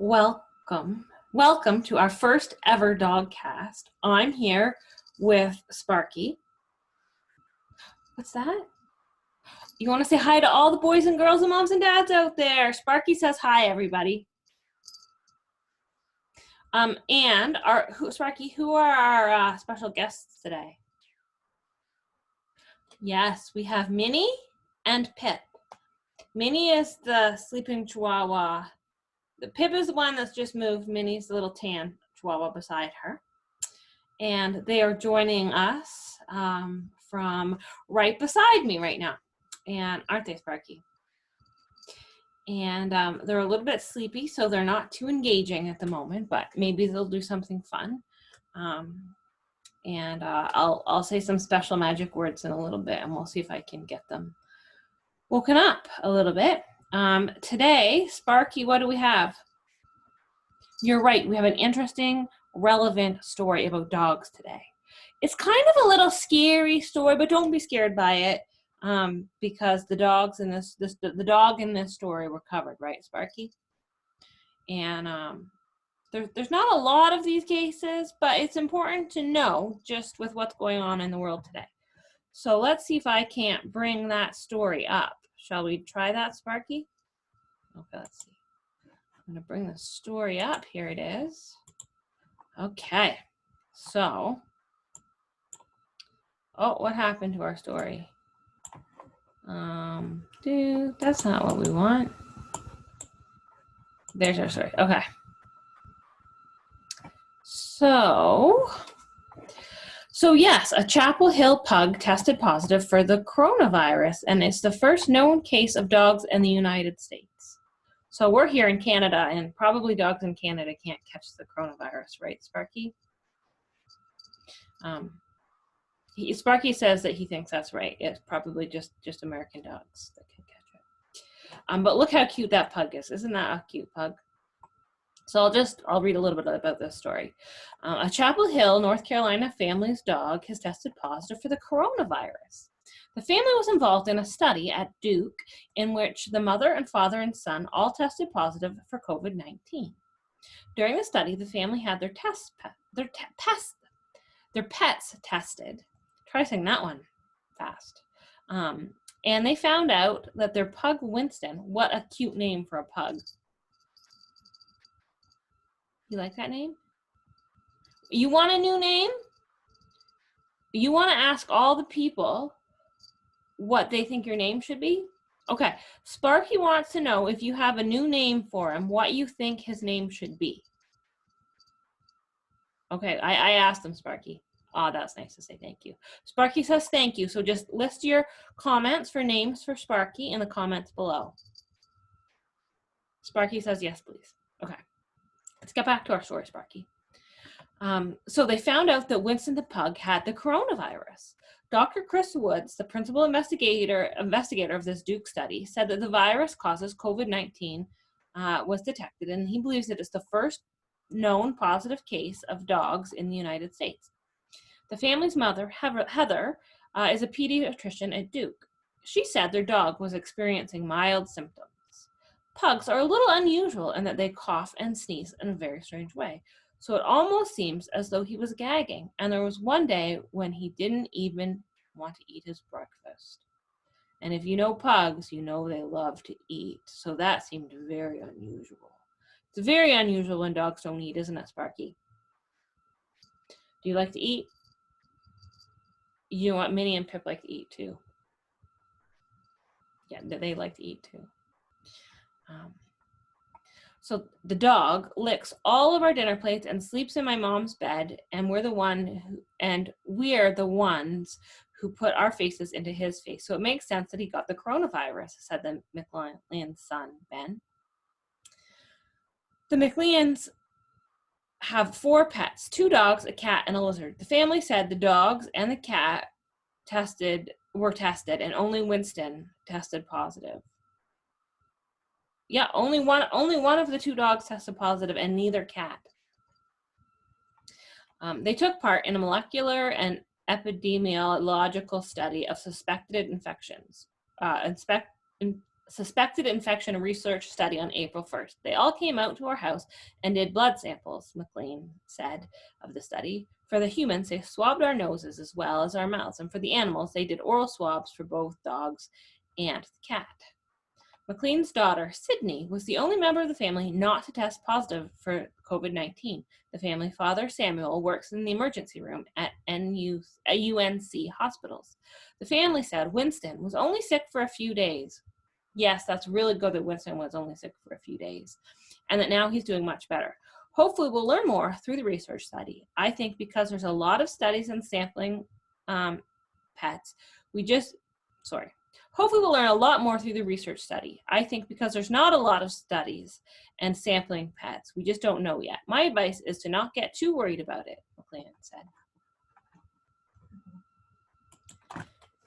Welcome to our first ever dogcast. I'm here with Sparky. What's that? You want to say hi to all the boys and girls and moms and dads out there? Sparky says hi, everybody. Sparky, who are our special guests today? Yes, we have Minnie and Pip. Minnie is the sleeping Chihuahua. The Pip is the one that's just moved. Minnie's the little tan Chihuahua beside her. And they are joining us from right beside me right now. And aren't they, Sparky? And they're a little bit sleepy, so they're not too engaging at the moment, but maybe they'll do something fun. I'll say some special magic words in a little bit, and we'll see if I can get them woken up a little bit. Today, Sparky, what do we have? You're right, we have an interesting, relevant story about dogs today. It's kind of a little scary story, but don't be scared by it, because the dogs in the dog in this story were covered, right, Sparky? And there's not a lot of these cases, but it's important to know just with what's going on in the world today. So let's see if I can't bring that story up. Shall we try that, Sparky? Okay, let's see. I'm gonna bring the story up. Here it is. Okay, so, what happened to our story? That's not what we want. There's our story. Okay. So yes, a Chapel Hill pug tested positive for the coronavirus, and it's the first known case of dogs in the United States. So we're here in Canada, and probably dogs in Canada can't catch the coronavirus, right, Sparky? Sparky says that he thinks that's right. It's probably just American dogs that can catch it. But look how cute that pug is. Isn't that a cute pug? So I'll read a little bit about this story. A Chapel Hill, North Carolina family's dog has tested positive for the coronavirus. The family was involved in a study at Duke in which the mother and father and son all tested positive for COVID-19. During the study, the family had their pets tested. Try saying that one fast. And they found out that their pug Winston, what a cute name for a pug. You like that name? You want a new name? You want to ask all the people what they think your name should be? Okay, Sparky wants to know if you have a new name for him, what you think his name should be. Okay, I asked him, Sparky. Oh, that's nice to say thank you. Sparky says thank you, so just list your comments for names for Sparky in the comments below. Sparky says yes, please. Okay. Let's get back to our story, Sparky. So they found out that Winston the pug had the coronavirus. Dr. Chris Woods, the principal investigator of this Duke study, said that the virus causes COVID-19 was detected, and he believes that it's the first known positive case of dogs in the United States. The family's mother, Heather, is a pediatrician at Duke. She said their dog was experiencing mild symptoms. Pugs are a little unusual in that they cough and sneeze in a very strange way. So it almost seems as though he was gagging, and there was one day when he didn't even want to eat his breakfast. And if you know pugs, you know they love to eat. So that seemed very unusual. It's very unusual when dogs don't eat, isn't it, Sparky? Do you like to eat? You know what? Minnie and Pip like to eat too. Yeah, they like to eat too. So the dog licks all of our dinner plates and sleeps in my mom's bed, and we're the ones who put our faces into his face. So it makes sense that he got the coronavirus, said the McLean's son, Ben. The McLeans have 4 pets, 2 dogs, a cat, and a lizard. The family said the dogs and the cat were tested, and only Winston tested positive. Yeah, only one of the 2 dogs tested positive, and neither cat. They took part in a molecular and epidemiological study of suspected infections. suspected infection research study on April 1st. They all came out to our house and did blood samples, McLean said of the study. For the humans, they swabbed our noses as well as our mouths, and for the animals, they did oral swabs for both dogs and the cat. McLean's daughter, Sydney, was the only member of the family not to test positive for COVID-19. The family father, Samuel, works in the emergency room at UNC hospitals. The family said Winston was only sick for a few days. Yes, that's really good that Winston was only sick for a few days, and that now he's doing much better. Hopefully, we'll learn more through the research study. I think because there's a lot of studies and sampling pets, Hopefully we'll learn a lot more through the research study. I think because there's not a lot of studies and sampling pets, we just don't know yet. My advice is to not get too worried about it, McLean said.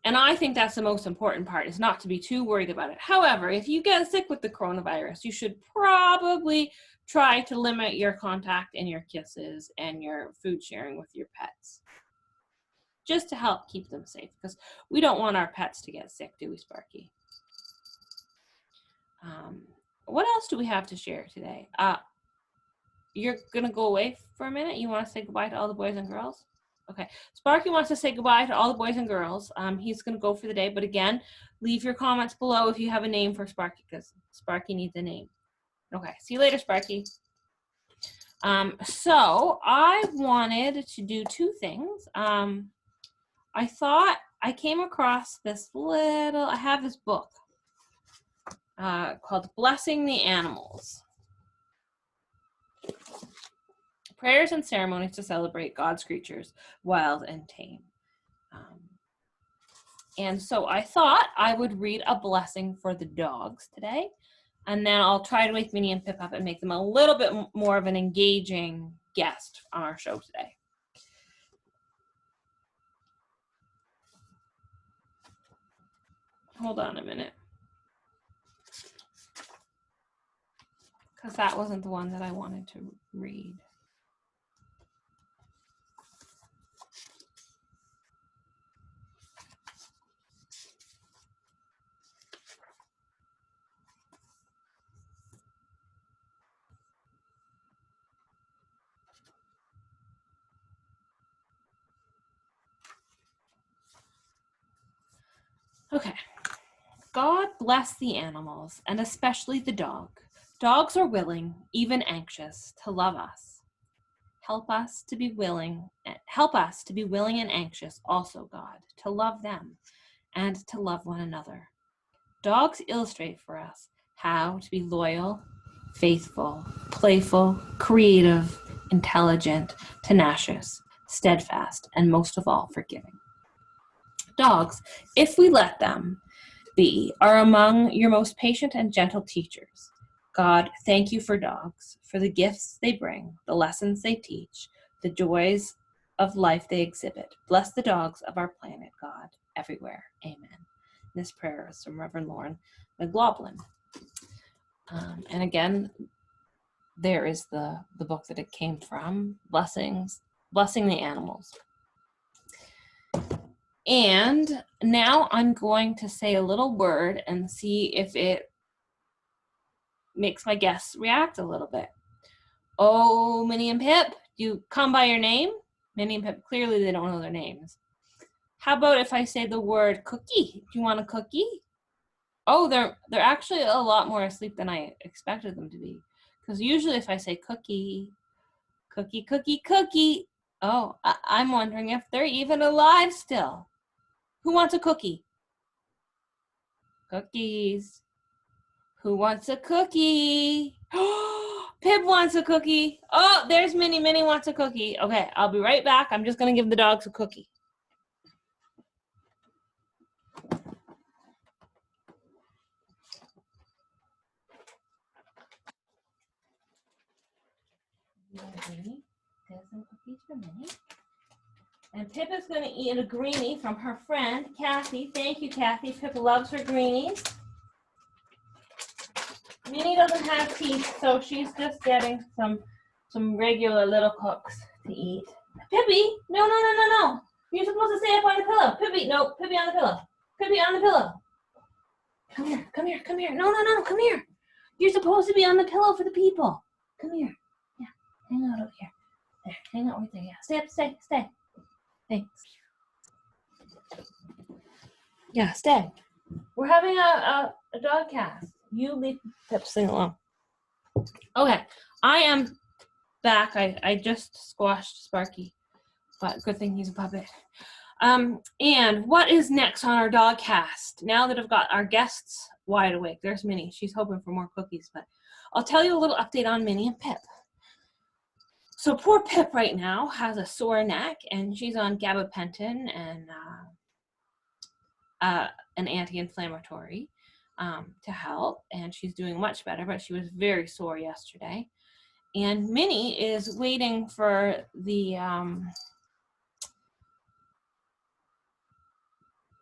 And I think that's the most important part, is not to be too worried about it. However, if you get sick with the coronavirus, you should probably try to limit your contact and your kisses and your food sharing with your pets, just to help keep them safe, because we don't want our pets to get sick, do we, Sparky? What else do we have to share today? You're gonna go away for a minute? You wanna say goodbye to all the boys and girls? Okay, Sparky wants to say goodbye to all the boys and girls. He's gonna go for the day, but again, leave your comments below if you have a name for Sparky, because Sparky needs a name. Okay, see you later, Sparky. So I wanted to do two things. I thought I came across I have this book called Blessing the Animals. Prayers and ceremonies to celebrate God's creatures, wild and tame. And so I thought I would read a blessing for the dogs today, and then I'll try to wake Minnie and Pip up and make them a little bit more of an engaging guest on our show today. Hold on a minute, because that wasn't the one that I wanted to read. Okay. God bless the animals, and especially the dog. Dogs are willing, even anxious, to love us. Help us to be willing and anxious also, God, to love them and to love one another. Dogs illustrate for us how to be loyal, faithful, playful, creative, intelligent, tenacious, steadfast, and most of all, forgiving. Dogs, if we let them be, are among your most patient and gentle teachers. God, thank you for dogs, for the gifts they bring, the lessons they teach, the joys of life they exhibit. Bless the dogs of our planet, God, everywhere. Amen. This prayer is from Reverend Lauren McLaughlin. And again, there is the book that it came from, Blessing the Animals. And now I'm going to say a little word and see if it makes my guests react a little bit. Oh, Minnie and Pip, do you come by your name? Minnie and Pip, clearly they don't know their names. How about if I say the word cookie? Do you want a cookie? Oh, they're actually a lot more asleep than I expected them to be. Because usually if I say cookie, cookie, cookie, cookie, oh, I'm wondering if they're even alive still. Who wants a cookie? Cookies. Who wants a cookie? Pip wants a cookie. Oh, there's Minnie. Minnie wants a cookie. Okay, I'll be right back. I'm just going to give the dogs a cookie. There's some cookies for Minnie. And Pip is going to eat a greenie from her friend, Kathy. Thank you, Kathy. Pip loves her greenies. Minnie doesn't have teeth, so she's just getting some regular little cooks to eat. Pippi, no. You're supposed to stay up on the pillow. Pippi, no, Pippi on the pillow. Pippi on the pillow. Come here, come here, come here. No, no, no, come here. You're supposed to be on the pillow for the people. Come here. Yeah, hang out over here. There, hang out right there. Yeah, stay up, stay, stay. Thanks. Yeah, stay. We're having a dog cast. You leave Pip sing along. Okay, I am back. I just squashed Sparky, but good thing he's a puppet. And what is next on our dog cast? Now that I've got our guests wide awake, there's Minnie. She's hoping for more cookies, but I'll tell you a little update on Minnie and Pip. So poor Pip right now has a sore neck, and she's on gabapentin and an anti-inflammatory to help, and she's doing much better, but she was very sore yesterday. And Minnie is waiting for the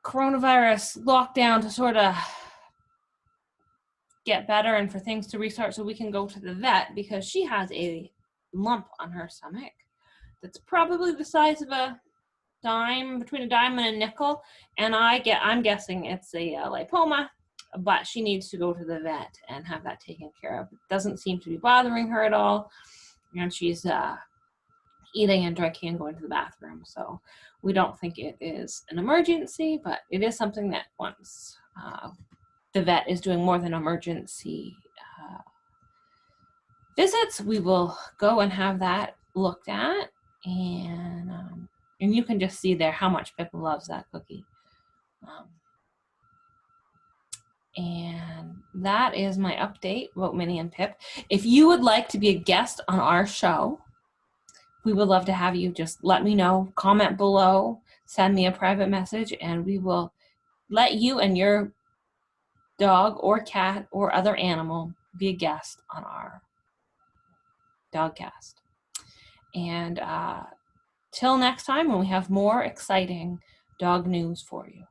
coronavirus lockdown to sort of get better and for things to restart so we can go to the vet, because she has a lump on her stomach that's probably the size of a dime, between a dime and a nickel, and I'm guessing it's a lipoma, but she needs to go to the vet and have that taken care of. It doesn't seem to be bothering her at all, and she's eating and drinking and going to the bathroom, so we don't think it is an emergency, but it is something that once the vet is doing more than emergency visits, we will go and have that looked at, and you can just see there how much Pip loves that cookie. And that is my update about Minnie and Pip. If you would like to be a guest on our show, we would love to have you. Just let me know, comment below, send me a private message, and we will let you and your dog or cat or other animal be a guest on our dogcast. And till next time, when we have more exciting dog news for you.